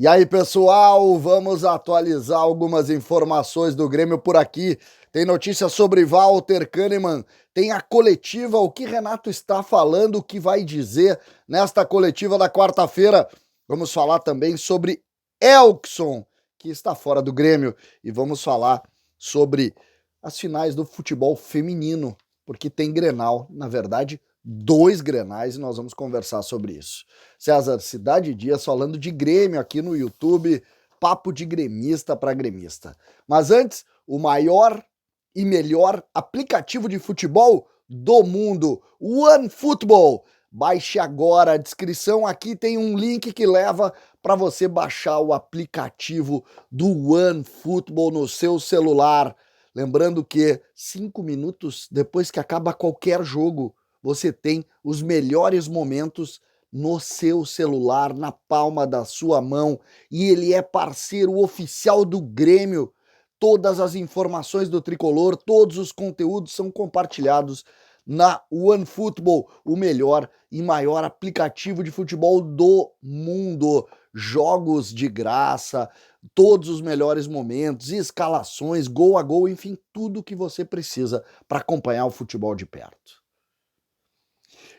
E aí, pessoal, vamos atualizar algumas informações do Grêmio por aqui. Tem notícia sobre Walter Kahneman, tem a coletiva, o que Renato está falando, o que vai dizer nesta coletiva da quarta-feira. Vamos falar também sobre Elkson, que está fora do Grêmio, e vamos falar sobre as finais do futebol feminino, porque tem Grenal, na verdade, 2 Grenais, e nós vamos conversar sobre isso. César Cidade Dias falando de Grêmio aqui no YouTube, papo de gremista para gremista. Mas antes, o maior e melhor aplicativo de futebol do mundo, OneFootball. Baixe agora, a descrição aqui tem um link que leva para você baixar o aplicativo do OneFootball no seu celular. Lembrando que 5 minutos depois que acaba qualquer jogo, você tem os melhores momentos no seu celular, na palma da sua mão, e ele é parceiro oficial do Grêmio. Todas as informações do Tricolor, todos os conteúdos são compartilhados na OneFootball, o melhor e maior aplicativo de futebol do mundo. Jogos de graça, todos os melhores momentos, escalações, gol a gol, enfim, tudo que você precisa para acompanhar o futebol de perto.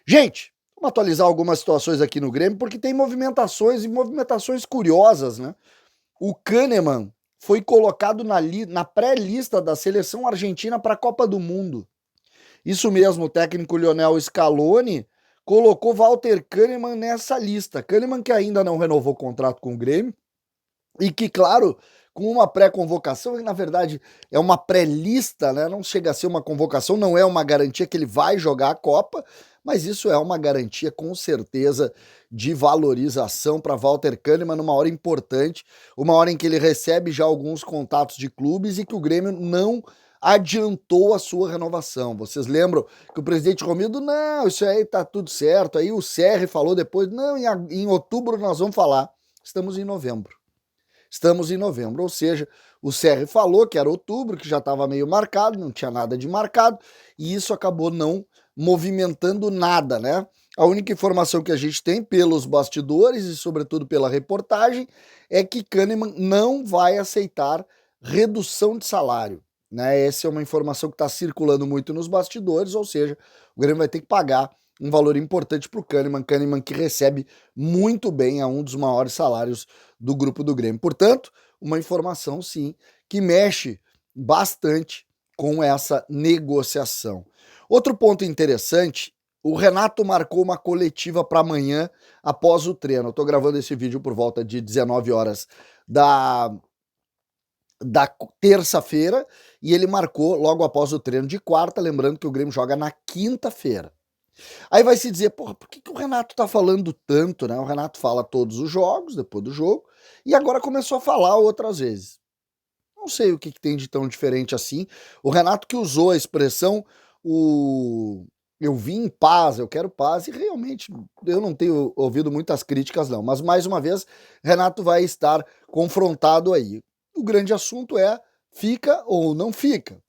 Gente, vamos atualizar algumas situações aqui no Grêmio, porque tem movimentações e movimentações curiosas, né? O Kahneman foi colocado na pré-lista da seleção argentina para a Copa do Mundo. Isso mesmo, o técnico Lionel Scaloni colocou Walter Kahneman nessa lista. Kahneman que ainda não renovou o contrato com o Grêmio e que, claro, com uma pré-convocação, que na verdade é uma pré-lista, né? Não chega a ser uma convocação, não é uma garantia que ele vai jogar a Copa, mas isso é uma garantia com certeza de valorização para Walter Kahneman numa hora importante, uma hora em que ele recebe já alguns contatos de clubes e que o Grêmio não adiantou a sua renovação. Vocês lembram que o presidente Romildo, não, isso aí tá tudo certo, aí o Serri falou depois, não, em outubro nós vamos falar. Estamos em novembro. Ou seja, o Serri falou que era outubro, que já estava meio marcado, não tinha nada de marcado, e isso acabou não movimentando nada, né? A única informação que a gente tem pelos bastidores e sobretudo pela reportagem é que Kahneman não vai aceitar redução de salário, né? Essa é uma informação que está circulando muito nos bastidores, ou seja, o Grêmio vai ter que pagar um valor importante para o Kahneman que recebe muito bem a um dos maiores salários do grupo do Grêmio. Portanto, uma informação, sim, que mexe bastante com essa negociação. Outro ponto interessante, o Renato marcou uma coletiva para amanhã após o treino. Eu estou gravando esse vídeo por volta de 19 horas da terça-feira e ele marcou logo após o treino de quarta, lembrando que o Grêmio joga na quinta-feira. Aí vai se dizer, porra, por que o Renato tá falando tanto, né? O Renato fala todos os jogos, depois do jogo, e agora começou a falar outras vezes. Não sei o que tem de tão diferente assim. O Renato que usou a expressão, eu vim em paz, eu quero paz, e realmente eu não tenho ouvido muitas críticas não, mas mais uma vez, Renato vai estar confrontado aí. O grande assunto é, fica ou não fica?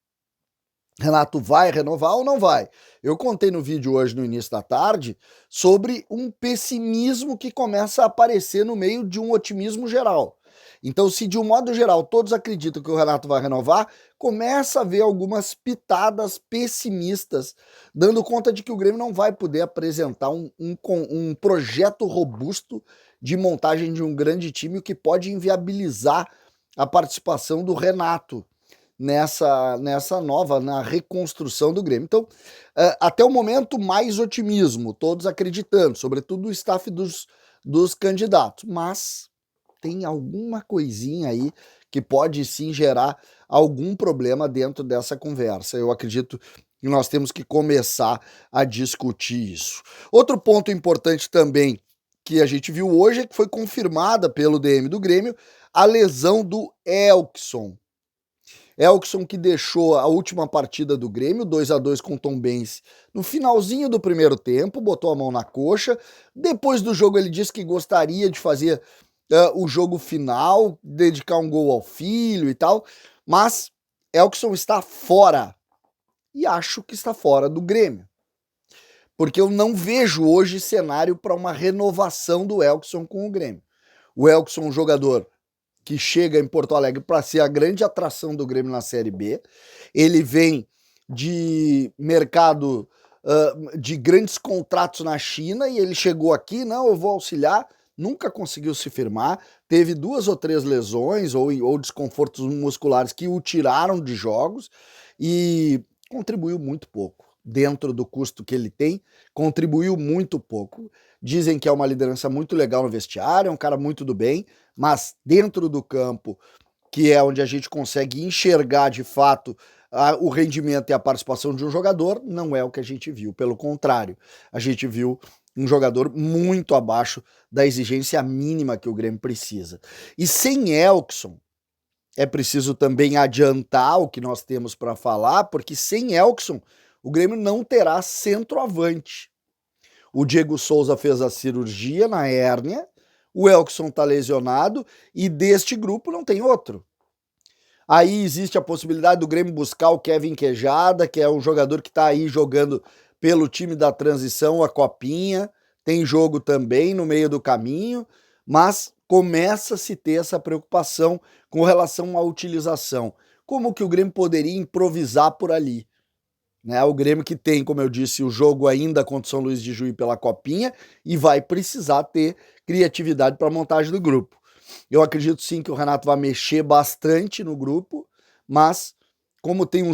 Renato vai renovar ou não vai? Eu contei no vídeo hoje, no início da tarde, sobre um pessimismo que começa a aparecer no meio de um otimismo geral. Então, se de um modo geral todos acreditam que o Renato vai renovar, começa a ver algumas pitadas pessimistas, dando conta de que o Grêmio não vai poder apresentar um projeto robusto de montagem de um grande time, o que pode inviabilizar a participação do Renato na reconstrução do Grêmio. Então, até o momento, mais otimismo, todos acreditando, sobretudo o staff dos candidatos, mas tem alguma coisinha aí que pode sim gerar algum problema dentro dessa conversa. Eu acredito que nós temos que começar a discutir isso. Outro ponto importante também que a gente viu hoje é que foi confirmada pelo DM do Grêmio a lesão do Elkson. Elkson que deixou a última partida do Grêmio, 2-2 com o Tombense, no finalzinho do primeiro tempo, botou a mão na coxa. Depois do jogo ele disse que gostaria de fazer o jogo final, dedicar um gol ao filho e tal, mas Elkson está fora. E acho que está fora do Grêmio. Porque eu não vejo hoje cenário para uma renovação do Elkson com o Grêmio. O Elkson é um jogador que chega em Porto Alegre para ser a grande atração do Grêmio na Série B. Ele vem de mercado de grandes contratos na China e ele chegou aqui, não, eu vou auxiliar, nunca conseguiu se firmar, teve 2 ou 3 lesões ou desconfortos musculares que o tiraram de jogos e contribuiu muito pouco. Dentro do custo que ele tem, contribuiu muito pouco. Dizem que é uma liderança muito legal no vestiário, é um cara muito do bem, mas dentro do campo, que é onde a gente consegue enxergar de fato o rendimento e a participação de um jogador, não é o que a gente viu. Pelo contrário, a gente viu um jogador muito abaixo da exigência mínima que o Grêmio precisa. E sem Elkson, é preciso também adiantar o que nós temos para falar, porque sem Elkson, o Grêmio não terá centroavante. O Diego Souza fez a cirurgia na hérnia, o Elkson está lesionado e deste grupo não tem outro. Aí existe a possibilidade do Grêmio buscar o Kevin Quejada, que é um jogador que está aí jogando pelo time da transição, a Copinha, tem jogo também no meio do caminho, mas começa a se ter essa preocupação com relação à utilização. Como que o Grêmio poderia improvisar por ali? Né? O Grêmio que tem, como eu disse, o jogo ainda contra o São Luís de Juí pela Copinha e vai precisar ter criatividade para a montagem do grupo. Eu acredito sim que o Renato vai mexer bastante no grupo, mas como tem um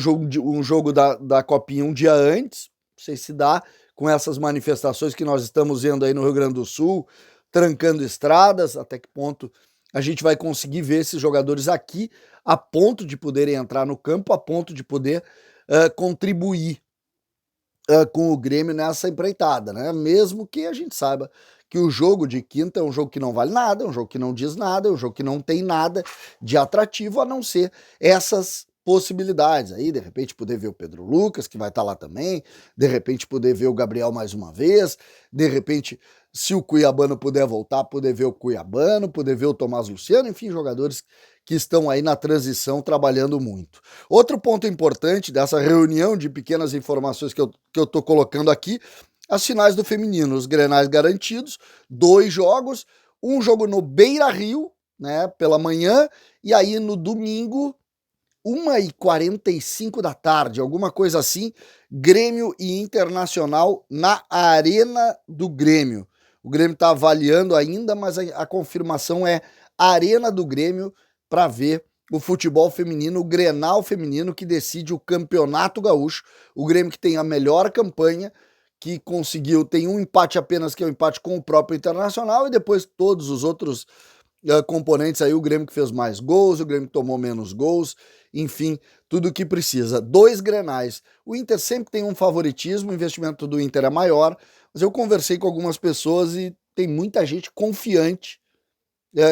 jogo da Copinha um dia antes, não sei se dá, com essas manifestações que nós estamos vendo aí no Rio Grande do Sul, trancando estradas, até que ponto a gente vai conseguir ver esses jogadores aqui a ponto de poderem entrar no campo, a ponto de poder contribuir com o Grêmio nessa empreitada, né? Mesmo que a gente saiba que o jogo de quinta é um jogo que não vale nada, é um jogo que não diz nada, é um jogo que não tem nada de atrativo a não ser essas possibilidades aí, de repente poder ver o Pedro Lucas, que vai estar lá também, de repente poder ver o Gabriel mais uma vez, de repente, se o Cuiabano puder voltar, poder ver o Cuiabano, poder ver o Tomás Luciano, enfim, jogadores que estão aí na transição trabalhando muito. Outro ponto importante dessa reunião de pequenas informações que eu tô colocando aqui, as finais do feminino, os Grenais garantidos, 2 jogos, um jogo no Beira-Rio, né, pela manhã, e aí no domingo, 1h45 da tarde, alguma coisa assim, Grêmio e Internacional na Arena do Grêmio. O Grêmio está avaliando ainda, mas a confirmação é Arena do Grêmio para ver o futebol feminino, o Grenal feminino que decide o Campeonato Gaúcho. O Grêmio que tem a melhor campanha, que conseguiu, tem um empate apenas, que é o empate com o próprio Internacional, e depois todos os outros componentes aí, o Grêmio que fez mais gols, o Grêmio que tomou menos gols, enfim, tudo o que precisa. 2 Grenais. O Inter sempre tem um favoritismo, o investimento do Inter é maior, mas eu conversei com algumas pessoas e tem muita gente confiante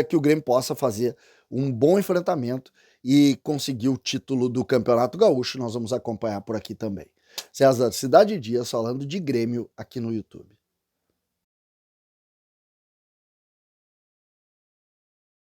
que o Grêmio possa fazer um bom enfrentamento e conseguir o título do Campeonato Gaúcho. Nós vamos acompanhar por aqui também. César Cidade Dias falando de Grêmio aqui no YouTube.